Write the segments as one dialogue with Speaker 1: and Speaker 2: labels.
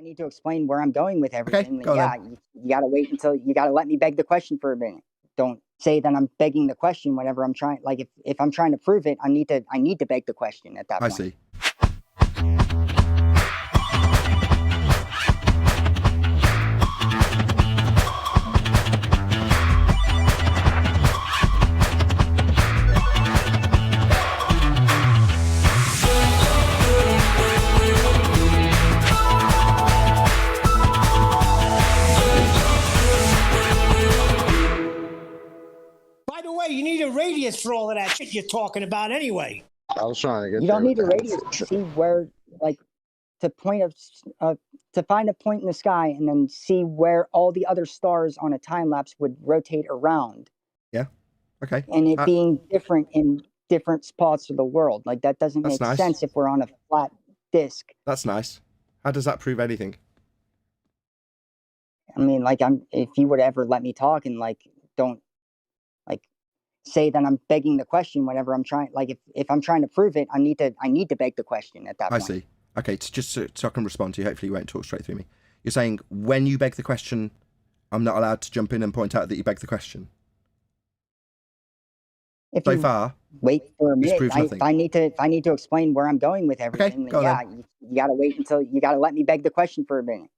Speaker 1: need to explain where I'm going with everything,
Speaker 2: go
Speaker 1: then yeah, you gotta wait until you gotta let me beg the question for a minute. Don't say that I'm begging the question whenever I'm trying. Like if I'm trying to prove it, I need to beg the question at that point.
Speaker 2: I see.
Speaker 3: By the way, you need a radius for all of that shit you're talking about anyway.
Speaker 4: I was trying to get.
Speaker 1: You don't need a radius to see where, like, to find a point in the sky and then see where all the other stars on a time lapse would rotate around.
Speaker 2: Yeah. Okay.
Speaker 1: And it being different in different spots of the world. Like, that doesn't make sense if we're on a flat disk.
Speaker 2: That's nice. How does that prove anything?
Speaker 1: I mean, like, if you would ever let me talk and, like, don't, like, say that I'm begging the question whenever I'm trying, like, if I'm trying to prove it, I need to beg the question at that point.
Speaker 2: I see. Okay, it's just so I can respond to you. Hopefully you won't talk straight through me. You're saying when you beg the question, I'm not allowed to jump in and point out that you beg the question?
Speaker 1: If
Speaker 2: so
Speaker 1: you
Speaker 2: far,
Speaker 1: wait for a minute,
Speaker 2: nothing.
Speaker 1: If I need to explain where I'm going with everything, then yeah, you gotta wait until you gotta let me beg the question for a minute.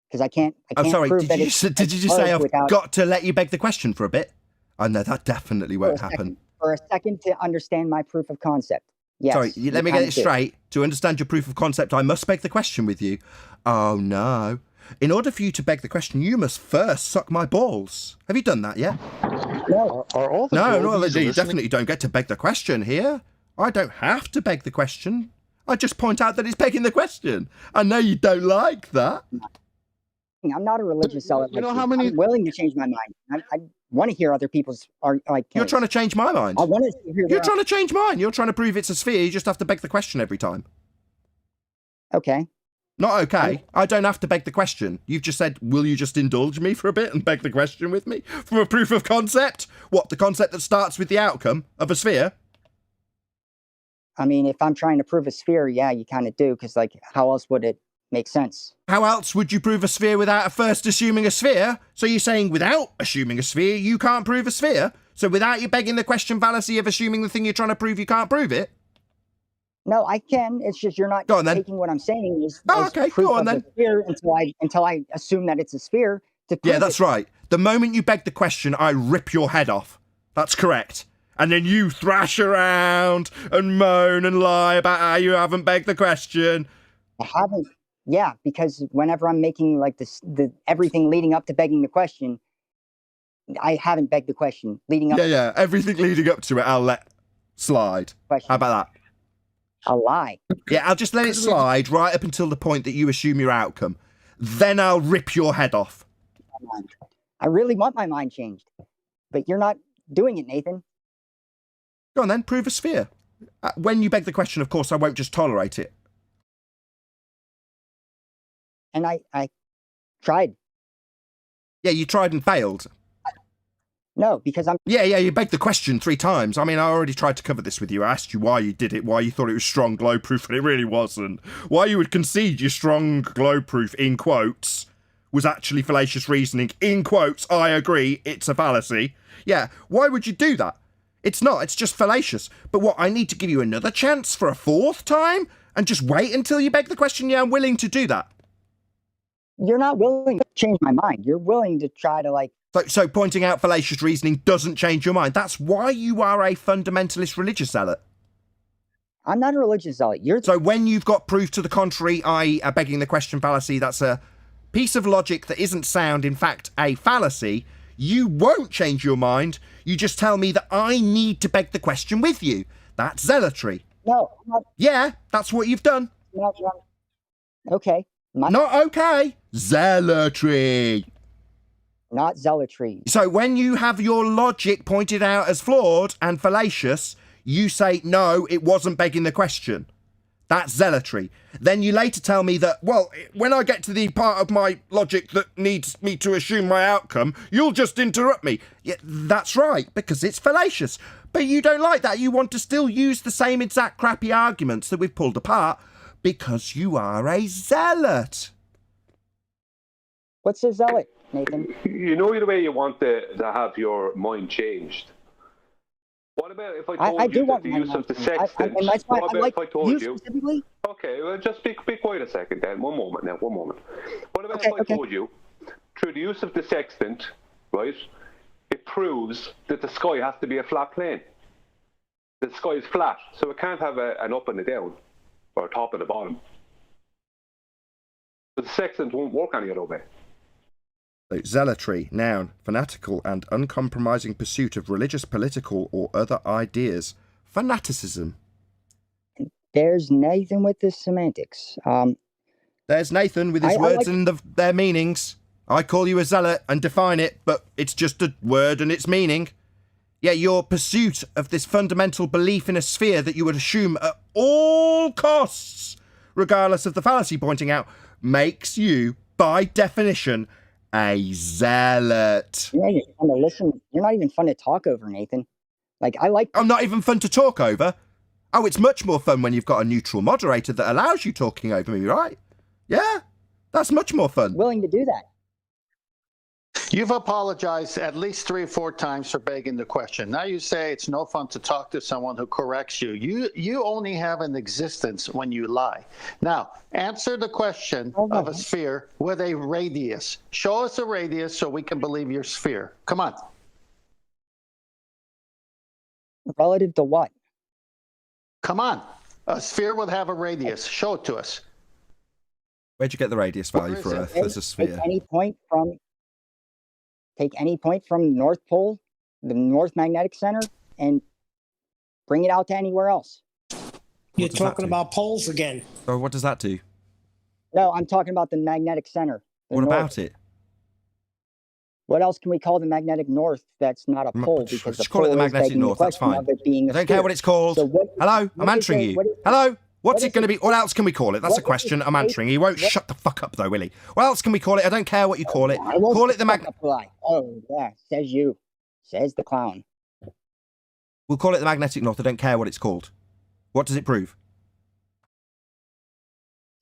Speaker 1: Because I can't
Speaker 2: I'm sorry,
Speaker 1: prove
Speaker 2: did you just say I've got to let you beg the question for a bit? Oh no, that definitely won't happen.
Speaker 1: For a second to understand my proof of concept. Yes.
Speaker 2: Sorry, let me get it straight. To understand your proof of concept, I must beg the question with you. Oh no. In order for you to beg the question, you must first suck my balls. Have you done that yet?
Speaker 1: No.
Speaker 2: No, you definitely don't get to beg the question here. I don't have to beg the question. I just point out that it's begging the question. I know you don't like that.
Speaker 1: I'm not a religious zealot.
Speaker 4: You know how many?
Speaker 1: I'm willing to change my mind. I want to hear other people's like.
Speaker 2: You're trying to change my mind.
Speaker 1: I want to hear.
Speaker 2: You're trying to change mine. You're trying to prove it's a sphere. You just have to beg the question every time.
Speaker 1: Okay.
Speaker 2: Not okay. I don't have to beg the question. You've just said, will you just indulge me for a bit and beg the question with me? From a proof of concept? What, the concept that starts with the outcome of a sphere?
Speaker 1: I mean, if I'm trying to prove a sphere, yeah, you kind of do, because, like, how else would it make sense?
Speaker 2: How else would you prove a sphere without first assuming a sphere? So you're saying without assuming a sphere, you can't prove a sphere? So without you begging the question fallacy of assuming the thing you're trying to prove, you can't prove it?
Speaker 1: No, I can. It's just you're not taking what I'm saying as proof of a sphere until I assume that it's a sphere.
Speaker 2: Yeah, that's right. The moment you beg the question, I rip your head off. That's correct. And then you thrash around and moan and lie about how you haven't begged the question.
Speaker 1: I haven't. Yeah, because whenever I'm making like the everything leading up to begging the question, I haven't begged the question leading up.
Speaker 2: Yeah, everything leading up to it, I'll let slide.
Speaker 1: Question.
Speaker 2: How about that?
Speaker 1: I'll lie.
Speaker 2: Yeah, I'll just let it slide right up until the point that you assume your outcome. Then I'll rip your head off.
Speaker 1: I really want my mind changed, but you're not doing it, Nathan.
Speaker 2: Go on then, prove a sphere. When you beg the question, of course, I won't just tolerate it.
Speaker 1: And I tried.
Speaker 2: Yeah, you tried and failed.
Speaker 1: No, because I'm...
Speaker 2: Yeah, you begged the question 3 times. I mean, I already tried to cover this with you. I asked you why you did it, why you thought it was strong glow proof, and it really wasn't. Why you would concede your strong glow proof, in quotes, was actually fallacious reasoning. In quotes, I agree, it's a fallacy. Yeah, why would you do that? It's not, it's just fallacious. But what, I need to give you another chance for a 4th time? And just wait until you beg the question? Yeah, I'm willing to do that.
Speaker 1: You're not willing to change my mind. You're willing to try to, like...
Speaker 2: So pointing out fallacious reasoning doesn't change your mind. That's why you are a fundamentalist religious zealot.
Speaker 1: I'm not a religious zealot.
Speaker 2: So when you've got proof to the contrary, i.e. a begging the question fallacy, that's a piece of logic that isn't sound, in fact, a fallacy, you won't change your mind. You just tell me that I need to beg the question with you. That's zealotry.
Speaker 1: No. I'm not...
Speaker 2: Yeah, that's what you've done.
Speaker 1: No. Okay.
Speaker 2: Not okay. Zealotry.
Speaker 1: Not zealotry.
Speaker 2: So when you have your logic pointed out as flawed and fallacious, you say, no, it wasn't begging the question. That's zealotry. Then you later tell me that, well, when I get to the part of my logic that needs me to assume my outcome, you'll just interrupt me. Yeah, that's right, because it's fallacious. But you don't like that. You want to still use the same exact crappy arguments that we've pulled apart because you are a zealot.
Speaker 1: What's a zealot, Nathan?
Speaker 4: You know the way you want to have your mind changed. What about if I told
Speaker 1: I
Speaker 4: you
Speaker 1: do
Speaker 4: that
Speaker 1: want
Speaker 4: the
Speaker 1: my
Speaker 4: use of the
Speaker 1: mind changed.
Speaker 4: sextant?
Speaker 1: And that's why
Speaker 4: What
Speaker 1: I
Speaker 4: about
Speaker 1: like
Speaker 4: if I told you?
Speaker 1: specifically.
Speaker 4: Okay, well, just be quiet a second then. One moment now, one moment. What about
Speaker 1: Okay,
Speaker 4: if I told you, through the use of the sextant, right, it proves that the sky has to be a flat plane. The sky is flat, so it can't have an up and a down, or a top and a bottom. But the sextant won't work any other way.
Speaker 2: So, zealotry, noun, fanatical and uncompromising pursuit of religious, political, or other ideas. Fanaticism.
Speaker 1: There's Nathan with the semantics.
Speaker 2: There's Nathan with his
Speaker 1: I
Speaker 2: words
Speaker 1: like-
Speaker 2: and their meanings. I call you a zealot and define it, but it's just a word and its meaning. Yeah, your pursuit of this fundamental belief in a sphere that you would assume at all costs, regardless of the fallacy pointing out, makes you, by definition, a zealot.
Speaker 1: You're not even fun to listen. You're not even fun to talk over, Nathan. Like, I like.
Speaker 2: I'm not even fun to talk over. Oh, it's much more fun when you've got a neutral moderator that allows you talking over me, right? Yeah, that's much more fun.
Speaker 1: Willing to do that.
Speaker 5: You've apologized at least 3 or 4 times for begging the question. Now you say it's no fun to talk to someone who corrects you. You only have an existence when you lie. Now, answer the question of a sphere with a radius. Show us a radius so we can believe your sphere. Come on.
Speaker 1: Relative to what?
Speaker 5: Come on. A sphere would have a radius. Show it to us.
Speaker 2: Where'd you get the radius value
Speaker 5: Where
Speaker 2: for
Speaker 5: is it?
Speaker 2: Earth as a sphere?
Speaker 1: Take any point from North Pole, the North Magnetic Center, and bring it out to anywhere else.
Speaker 3: You're
Speaker 2: does that
Speaker 3: talking
Speaker 2: do?
Speaker 3: about poles again.
Speaker 2: Oh, what does that do?
Speaker 1: No, I'm talking about the magnetic center. the
Speaker 2: What
Speaker 1: north.
Speaker 2: about it?
Speaker 1: What else can we call the magnetic north that's not a pole?
Speaker 2: Just
Speaker 1: Because the
Speaker 2: call it the
Speaker 1: pole is
Speaker 2: magnetic
Speaker 1: begging the
Speaker 2: north, that's
Speaker 1: question
Speaker 2: fine.
Speaker 1: of it being a
Speaker 2: I don't care
Speaker 1: sphere.
Speaker 2: what it's called.
Speaker 1: So what-
Speaker 2: Hello,
Speaker 1: what
Speaker 2: I'm
Speaker 1: is
Speaker 2: answering
Speaker 1: it-
Speaker 2: you.
Speaker 1: what is-
Speaker 2: Hello, what's
Speaker 1: what
Speaker 2: it
Speaker 1: is
Speaker 2: going to
Speaker 1: it-
Speaker 2: be? What else can we call it? That's
Speaker 1: what
Speaker 2: a
Speaker 1: is
Speaker 2: question.
Speaker 1: it-
Speaker 2: I'm answering. You won't
Speaker 1: what-
Speaker 2: shut the fuck up though, Willie. What else can we call it? I don't care what you call it.
Speaker 1: I won't
Speaker 2: Call it the
Speaker 1: fuck
Speaker 2: mag.
Speaker 1: up lie. Oh, yeah, says you. Says the clown.
Speaker 2: We'll call it the magnetic north. I don't care what it's called. What does it prove?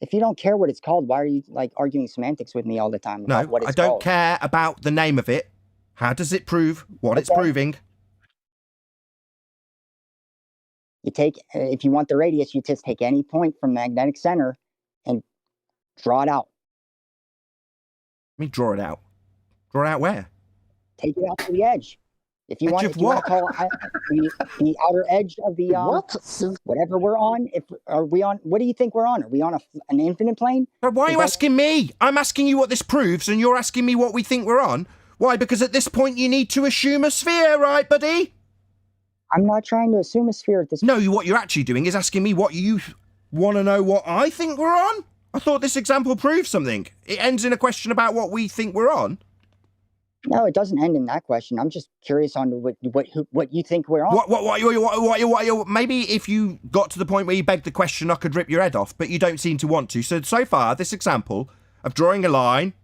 Speaker 1: If you don't care what it's called, why are you like arguing semantics with me all the time about
Speaker 2: No,
Speaker 1: what it's
Speaker 2: I don't
Speaker 1: called?
Speaker 2: care about the name of it. How does it prove what it's
Speaker 1: Okay.
Speaker 2: proving?
Speaker 1: You take, if you want the radius, you just take any point from magnetic center and draw it out.
Speaker 2: Let me draw it out. Draw it out where?
Speaker 1: Take it out to the edge. If you
Speaker 2: Edge
Speaker 1: want,
Speaker 2: of
Speaker 1: if you want
Speaker 2: what?
Speaker 1: to call the outer edge of the whatever we're on, if are we on? What do you think we're on? Are we on an infinite plane?
Speaker 2: But why are
Speaker 1: Is
Speaker 2: you
Speaker 1: that-
Speaker 2: asking me? I'm asking you what this proves, and you're asking me what we think we're on. Why? Because at this point you need to assume a sphere, right, buddy?
Speaker 1: I'm not trying to assume a sphere at this.
Speaker 2: No, what you're actually doing is asking me what you want to know what I think we're on. I thought this example proved something. It ends in a question about what we think we're on.
Speaker 1: No, it doesn't end in that question. I'm just curious on what you think we're on.
Speaker 2: What, maybe if you got to the point where you begged the question, I could rip your head off, but you don't seem to want to. So far, this example of drawing a line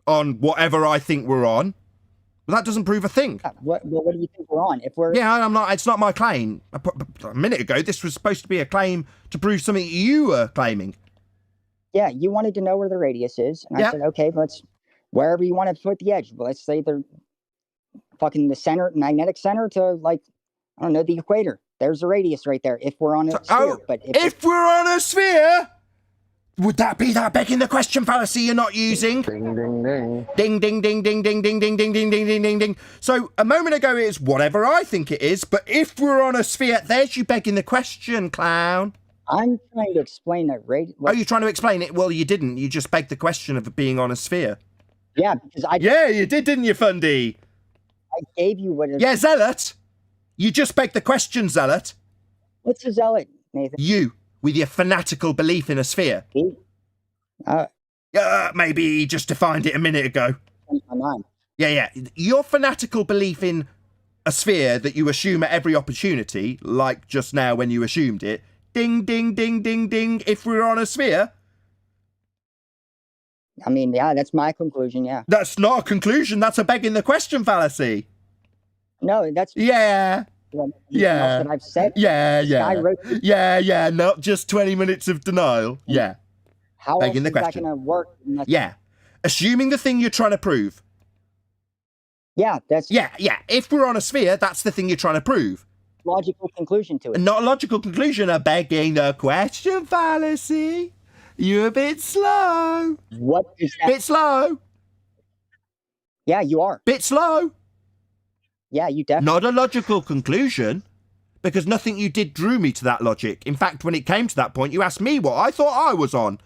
Speaker 2: on whatever I think we're on, well, that doesn't prove a thing.
Speaker 1: What do you think we're on? If we're
Speaker 2: Yeah, I'm not. It's not my claim. A minute ago, this was supposed to be a claim to prove something you were claiming.
Speaker 1: yeah, you wanted to know where the radius is, and
Speaker 2: Yeah.
Speaker 1: I said, okay, let's wherever you want to put the edge. But let's say they're fucking the center, magnetic center to like I don't know the equator. There's the radius right there. If we're on a sphere, but
Speaker 2: If we're on a sphere, would that be that begging the question fallacy you're not using?
Speaker 5: Ding, ding, ding.
Speaker 2: Ding, ding, ding, ding, ding, ding, ding, ding, ding, ding, ding, ding, ding. So a moment ago it is whatever I think it is, but if we're on a sphere, there's you begging the question, clown.
Speaker 1: I'm trying to explain that radius.
Speaker 2: Oh, you're trying to explain it? Well, you didn't. You just begged the question of it being on a sphere.
Speaker 1: Yeah, because I
Speaker 2: Yeah, you did, didn't you, Fundy?
Speaker 1: gave you what.
Speaker 2: Yeah, Zealot. You just begged the question, Zealot.
Speaker 1: What's a zealot, Nathan?
Speaker 2: You, with your fanatical belief in a sphere.
Speaker 1: Me?
Speaker 2: Maybe he just defined it a minute ago.
Speaker 1: My mind.
Speaker 2: Yeah. Your fanatical belief in a sphere that you assume at every opportunity, like just now when you assumed it. Ding, ding, ding, ding, ding. If we're on a sphere.
Speaker 1: I mean, yeah, that's my conclusion. Yeah.
Speaker 2: That's not a conclusion. That's a begging the question fallacy.
Speaker 1: No, that's
Speaker 2: Yeah.
Speaker 1: everything
Speaker 2: Yeah.
Speaker 1: else that I've said.
Speaker 2: Yeah.
Speaker 1: Sky rotates.
Speaker 2: Yeah. Not just 20 minutes of denial. Yeah.
Speaker 1: How else
Speaker 2: Begging the
Speaker 1: is that
Speaker 2: question.
Speaker 1: going to work? unless-
Speaker 2: Yeah. Assuming the thing you're trying to prove.
Speaker 1: Yeah, that's
Speaker 2: Yeah. If we're on a sphere, that's the thing you're trying to prove.
Speaker 1: logical conclusion to it.
Speaker 2: And not a logical conclusion, a begging the question fallacy. You're a bit slow.
Speaker 1: What is that?
Speaker 2: Bit slow.
Speaker 1: Yeah, you are.
Speaker 2: Bit slow.
Speaker 1: Yeah, you definitely.
Speaker 2: Not a logical conclusion, because nothing you did drew me to that logic. In fact, when it came to that point, you asked me what I thought I was on.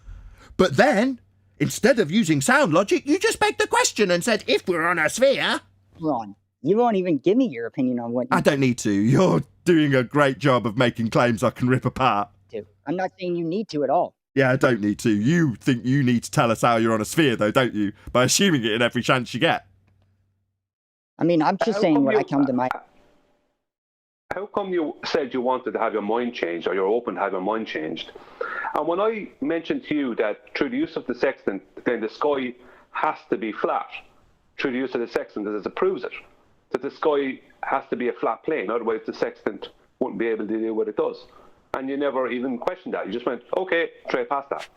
Speaker 2: But then, instead of using sound logic, you just begged the question and said, if we're on a sphere...
Speaker 1: Ron, you won't even give me your opinion on what you
Speaker 2: I don't need to. You're doing a great job of making claims I can rip apart.
Speaker 1: do. I'm not saying you need to at all.
Speaker 2: Yeah, I don't need to. You think you need to tell us how you're on a sphere, though, don't you? By assuming it in every chance you get.
Speaker 1: I mean, I'm just saying what I come to my...
Speaker 4: How come you said you wanted to have your mind changed, or you're open to have your mind changed? And when I mentioned to you that through the use of the sextant, then the sky has to be flat, through the use of the sextant, as it proves it, that the sky has to be a flat plane, otherwise the sextant wouldn't be able to do what it does. And you never even questioned that. You just went, okay, straight past that.